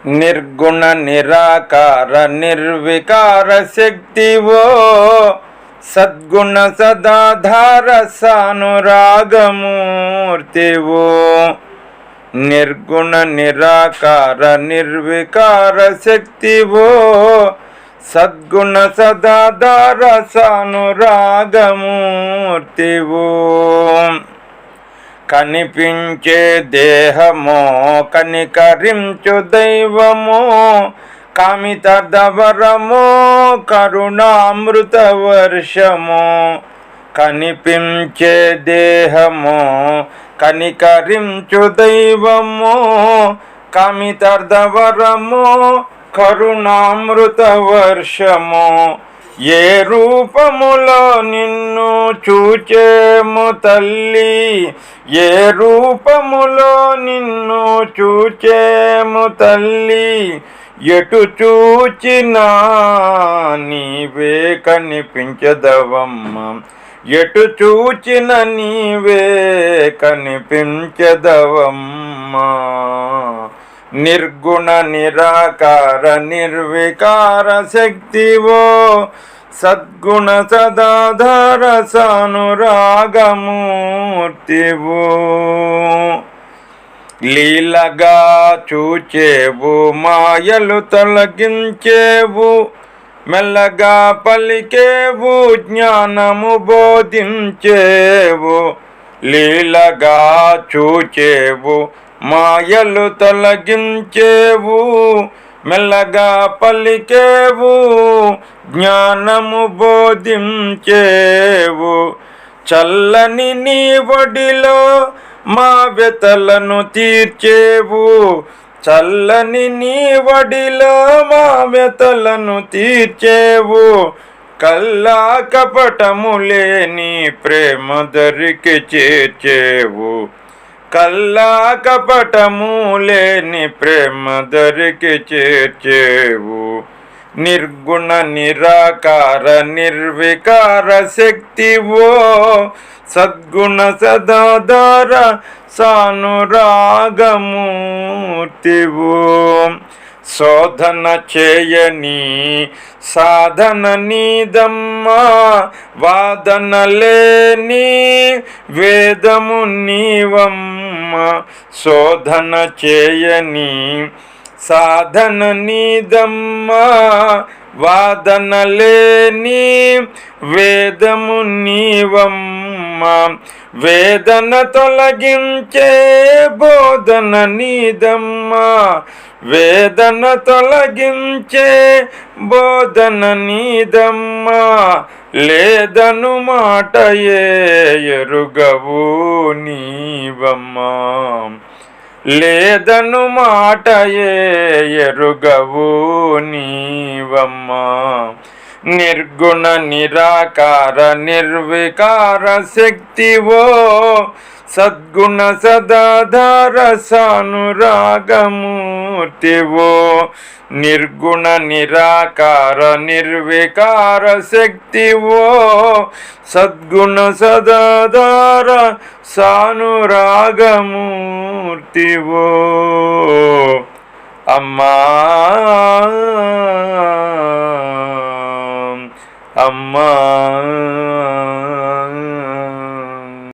నిర్గుణ నిరాకార నిర్వికార శక్తివో సద్గుణ సదాధార సానురాగమూర్తివో. నిర్గుణ నిరాకార నిర్వికార శక్తివో సద్గుణ సదాధార సానురాగమూర్తివో. కనిపించే దేహమో కనికరించు దైవమో కామితార్థవరమో కరుణామృత వర్షమో. కనిపించే దేహమో కనికరించు దైవమో కామితార్థవరమో కరుణామృత వర్షమో. ఏ రూపములో నిన్ను చూచేము తల్లి, ఏ రూపములో నిన్ను చూచేము తల్లి. ఎటు చూచినా నీవే కనిపించదవమ్మ, ఎటు చూచిన నీవే కనిపించదవమ్మ. నిర్గుణ నిరాకార నిర్వికార శక్తివో సద్గుణ సదాధార సానురాగమూర్తివో. లీలగా చూచేవు మాయలు తొలగించేవు, మెల్లగా పలికేవు జ్ఞానము బోధించేవు. లీలగా చూచేవు మాయలు తొలగించేవు, మెల్లగా పలికేవు జ్ఞానము బోధించేవు. చల్లని నీ ఒడిలో మా వ్యతలను తీర్చేవు, చల్లని నీ ఒడిలో మా వ్యతలను తీర్చేవు. కల్లా కపటము లేని ప్రేమ దరికి చేర్చేవు, కల్లా కపటము లేని ప్రేమ దరికి చేర్చేవు. నిర్గుణ నిరాకార నిర్వికార శక్తివో సద్గుణ సదాధార సానురాగమూర్తివో. శోధన చేయని సాధన నీదమ్మా, వాదన లేని వేదము నీవమ్మ. శోధన చేయని సాధన నీదమ్మా, వాదన లేని వేదము నీవమ్మ. వేదన తొలగించే బోధన నీదమ్మా, వేదన తొలగించే బోధన నీదమ్మా. లేదను మాటయే ఎరుగవు నీవమ్మా, లేదను మాటయే ఎరుగవు నీవమ్మా. నిర్గుణ నిరాకార నిర్వికార శక్తివో సద్గుణ సదాధార సానురాగమూర్తివో. నిర్గుణ నిరాకార నిర్వికార శక్తివో సద్గుణ సదాధార సానురాగమూర్తివో. అమ్మా అమ్మా